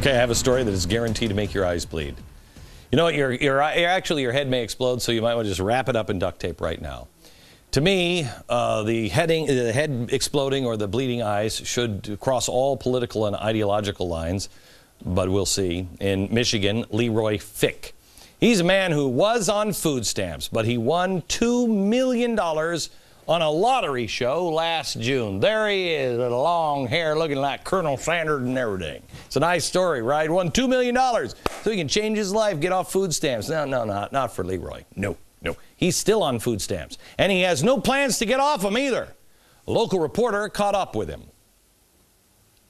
Okay, I have a story that is guaranteed to make your eyes bleed. You know what? Actually, your head may explode, so you might want to just wrap it up in duct tape right now. To me, the head exploding or the bleeding eyes should cross all political and ideological lines, but we'll see. In Michigan, Leroy Fick. He's a man who was on food stamps, but he won $2 million on a lottery show last June. There he is, with long hair, looking like Colonel Sanders and everything. It's a nice story, right? Won $2 million so he can change his life, get off food stamps. No, not for Leroy. No. He's still on food stamps, and he has no plans to get off them either. A local reporter caught up with him.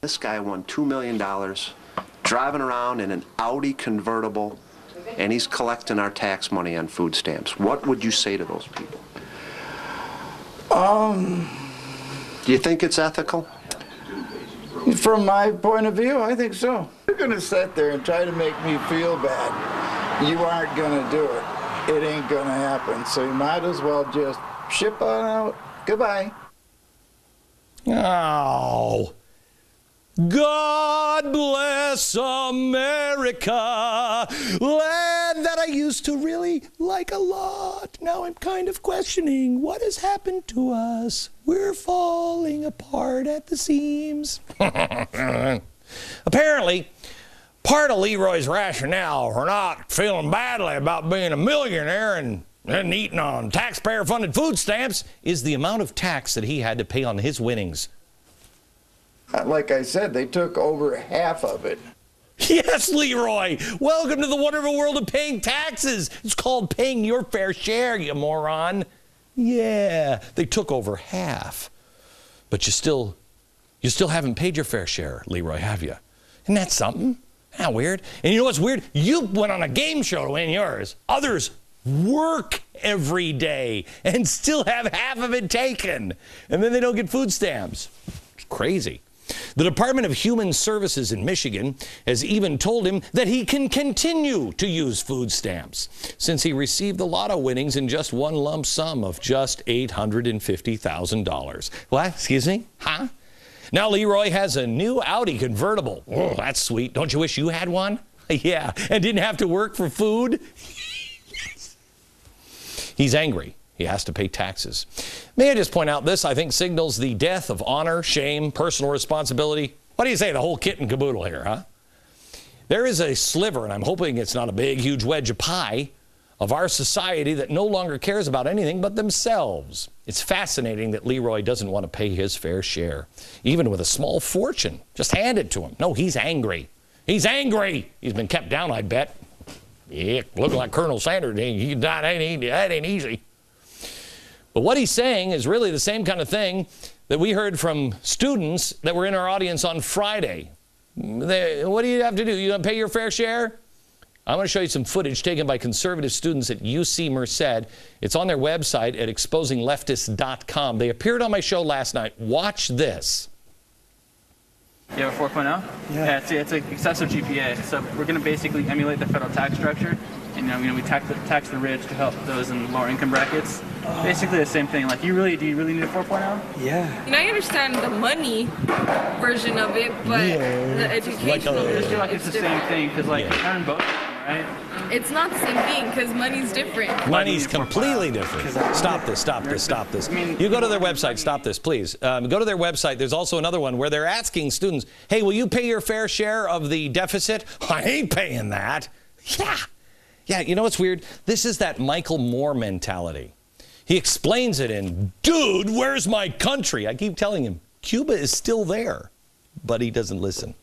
This guy won $2 million, driving around in an Audi convertible, and he's collecting our tax money on food stamps. What would you say to those people? Do you think it's ethical? From my point of view, I think so. You're going to sit there and try to make me feel bad. You aren't going to do it. It ain't going to happen. So you might as well just ship on out. Goodbye. Oh. God bless America, land that I used to really like a lot. Now I'm kind of questioning what has happened to us. We're falling apart at the seams. Apparently, part of Leroy's rationale for not feeling badly about being a millionaire and eating on taxpayer-funded food stamps is the amount of tax that he had to pay on his winnings. Like I said, they took over half of it. Yes, Leroy. Welcome to the wonderful world of paying taxes. It's called paying your fair share, you moron. Yeah, they took over half. But you still haven't paid your fair share, Leroy, have you? Isn't that something? Isn't that weird? And you know what's weird? You went on a game show to win yours. Others work every day and still have half of it taken. And then they don't get food stamps. It's crazy. The Department of Human Services in Michigan has even told him that he can continue to use food stamps since he received the lotto winnings in just one lump sum of just $850,000. What? Excuse me? Huh? Now Leroy has a new Audi convertible. Oh, that's sweet. Don't you wish you had one? Yeah, and didn't have to work for food? Yes. He's angry. He has to pay taxes. May I just point out this, I think, signals the death of honor, shame, personal responsibility. What do you say, the whole kit and caboodle here, huh? There is a sliver, and I'm hoping it's not a big, huge wedge of pie, of our society that no longer cares about anything but themselves. It's fascinating that Leroy doesn't want to pay his fair share, even with a small fortune. Just hand it to him. No, he's angry. He's angry. He's been kept down, I bet. Yeah, looking like Colonel Sanders. That ain't easy. But what he's saying is really the same kind of thing that we heard from students that were in our audience on Friday. What do you have to do? You going to pay your fair share? I'm going to show you some footage taken by conservative students at UC Merced. It's on their website at exposingleftist.com. They appeared on my show last night. Watch this. You have a 4.0? Yeah, it's an excessive GPA. So we're going to basically emulate the federal tax structure. And we tax the rich to help those in lower income brackets. Basically the same thing. Like, do you really need a 4.0? Yeah. I understand the money version of it, but the educational. I just feel like it's the same thing because you earn both, right? It's not the same thing because money's different. Money's completely different. Stop this. You go to their website. Stop this, please. Go to their website. There's also another one where they're asking students, hey, will you pay your fair share of the deficit? I ain't paying that. Yeah, you know what's weird? This is that Michael Moore mentality. He explains it in, dude, where's my country? I keep telling him, Cuba is still there, but he doesn't listen.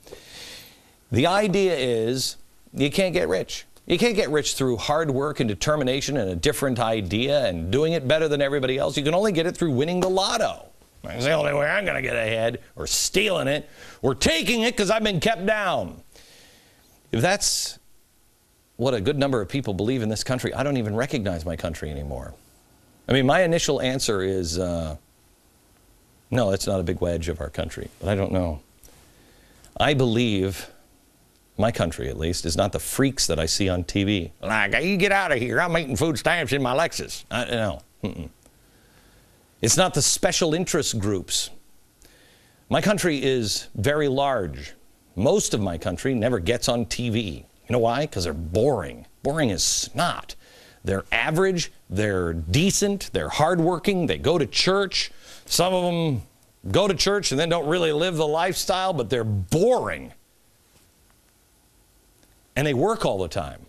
The idea is you can't get rich. You can't get rich through hard work and determination and a different idea and doing it better than everybody else. You can only get it through winning the lotto. That's the only way I'm going to get ahead, or stealing it, or taking it because I've been kept down. If that's what a good number of people believe in this country, I don't even recognize my country anymore. I mean, my initial answer is, no, it's not a big wedge of our country, but I don't know. I believe my country, at least, is not the freaks that I see on TV. Like, you get out of here, I'm eating food stamps in my Lexus. No. It's not the special interest groups. My country is very large. most of my country never gets on TV. You know why? Because they're boring. Boring as snot. They're average, they're decent, they're hardworking, they go to church. Some of them go to church and then don't really live the lifestyle, but they're boring. And they work all the time.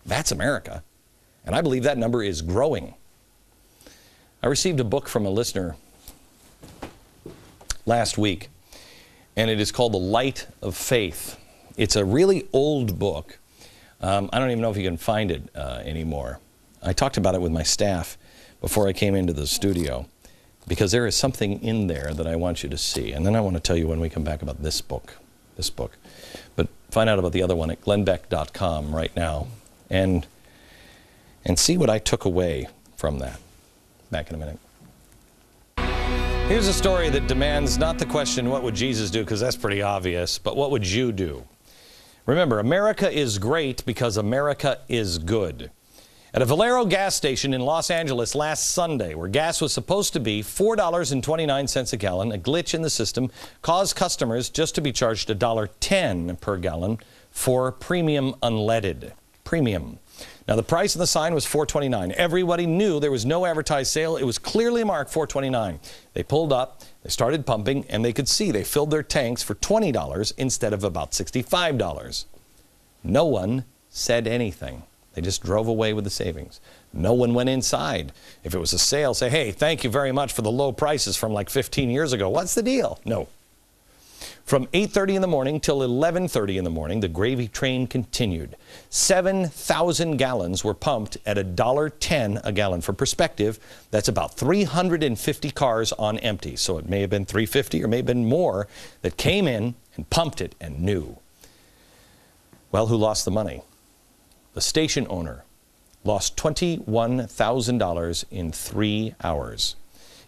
That's America. And I believe that number is growing. I received a book from a listener last week, and it is called The Light of Faith. It's a really old book. I don't even know if you can find it anymore. I talked about it with my staff before I came into the studio, because there is something in there that I want you to see. And then I want to tell you when we come back about this book. But find out about the other one at glennbeck.com right now, and see what I took away from that. Back in a minute. Here's a story that demands not the question, what would Jesus do? Because that's pretty obvious, but what would you do? Remember, America is great because America is good. At a Valero gas station in Los Angeles last Sunday, where gas was supposed to be $4.29 a gallon, a glitch in the system caused customers just to be charged $1.10 per gallon for premium unleaded. Premium. Now, the price of the sign was $4.29. Everybody knew there was no advertised sale. It was clearly marked $4.29. They pulled up, they started pumping, and they could see they filled their tanks for $20 instead of about $65. No one said anything. They just drove away with the savings. No one went inside. If it was a sale, say, hey, thank you very much for the low prices from like 15 years ago. What's the deal? No. From 8:30 in the morning till 11:30 in the morning, the gravy train continued. 7,000 gallons were pumped at $1.10 a gallon. For perspective, that's about 350 cars on empty. So it may have been 350 or may have been more that came in and pumped it and knew. Well, who lost the money? The station owner lost $21,000 in 3 hours.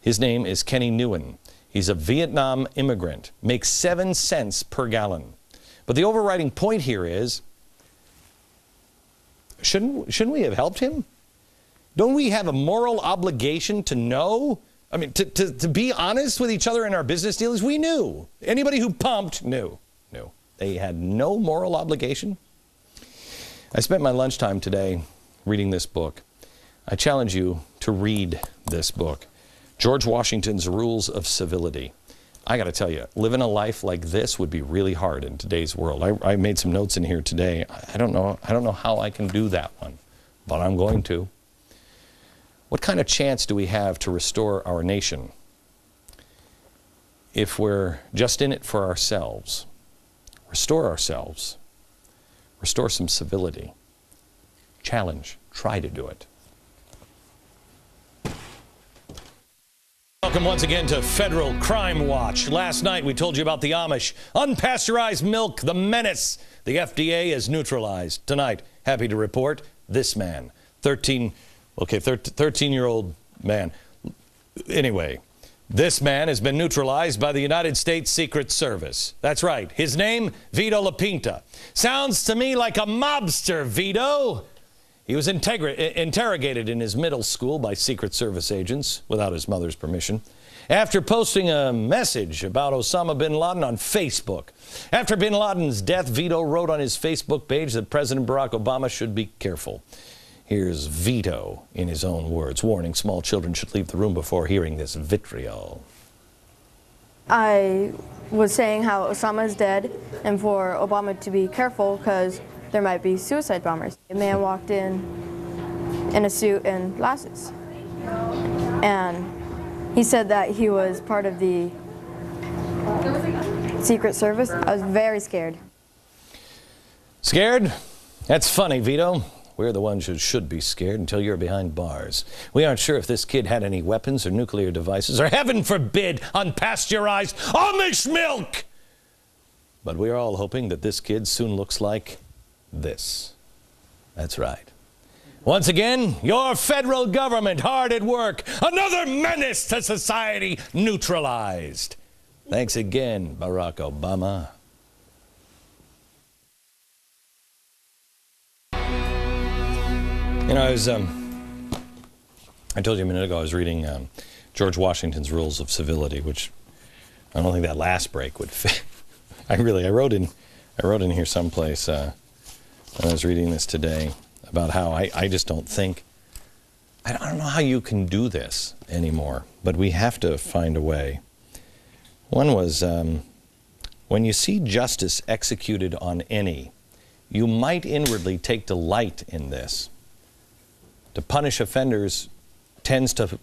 His name is Kenny Nguyen. He's a Vietnam immigrant, makes 7 cents per gallon. But the overriding point here is, shouldn't we have helped him? Don't we have a moral obligation to know? I mean, to be honest with each other in our business dealings? We knew. Anybody who pumped knew. They had no moral obligation. I spent my lunchtime today reading this book. I challenge you to read this book. George Washington's Rules of Civility. I got to tell you, living a life like this would be really hard in today's world. I made some notes in here today. I don't know how I can do that one, but I'm going to. What kind of chance do we have to restore our nation if we're just in it for ourselves? Restore ourselves. Restore some civility. Challenge. Try to do it. Welcome once again to Federal Crime Watch. Last night we told you about the Amish. Unpasteurized milk, the menace. The FDA is neutralized. Tonight, happy to report, this man, 13-year-old man. Anyway, this man has been neutralized by the United States Secret Service. That's right. His name, Vito LaPinta. Sounds to me like a mobster, Vito. He was interrogated in his middle school by Secret Service agents without his mother's permission after posting a message about Osama bin Laden on Facebook. After bin Laden's death, Vito wrote on his Facebook page that President Barack Obama should be careful. Here's Vito in his own words, warning small children should leave the room before hearing this vitriol. I was saying how Osama is dead and for Obama to be careful because there might be suicide bombers. A man walked in a suit and glasses. And he said that he was part of the Secret Service. I was very scared. Scared? That's funny, Vito. We're the ones who should be scared until you're behind bars. We aren't sure if this kid had any weapons or nuclear devices or, heaven forbid, unpasteurized Amish milk. But we're all hoping that this kid soon looks like this. That's right. Once again, your federal government hard at work. Another menace to society neutralized. Thanks again, Barack Obama. You know, I told you a minute ago I was reading George Washington's Rules of Civility, which I don't think that last break would fit. I wrote in here someplace when I was reading this today about how I just don't think, I don't know how you can do this anymore, but we have to find a way. One was, when you see justice executed on any, you might inwardly take delight in this. To punish offenders tends to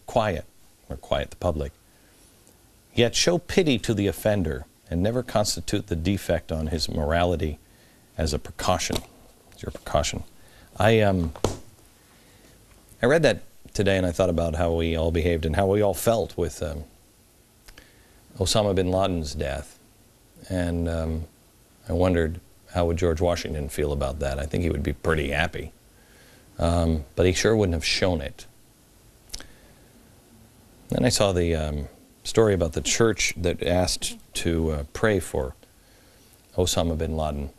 quiet the public. Yet show pity to the offender and never constitute the defect on his morality as a precaution. As your precaution. I read that today and I thought about how we all behaved and how we all felt with Osama bin Laden's death. And I wondered, how would George Washington feel about that? I think he would be pretty happy. But he sure wouldn't have shown it. Then I saw the story about the church that asked to pray for Osama bin Laden.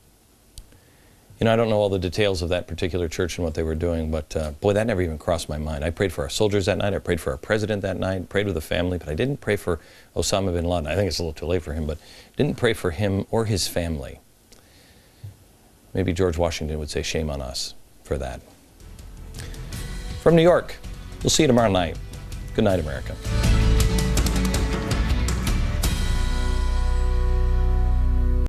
You know, I don't know all the details of that particular church and what they were doing, but boy, that never even crossed my mind. I prayed for our soldiers that night, I prayed for our president that night, prayed with the family, but I didn't pray for Osama bin Laden. I think it's a little too late for him, but didn't pray for him or his family. Maybe George Washington would say shame on us for that. From New York, we'll see you tomorrow night. Good night, America.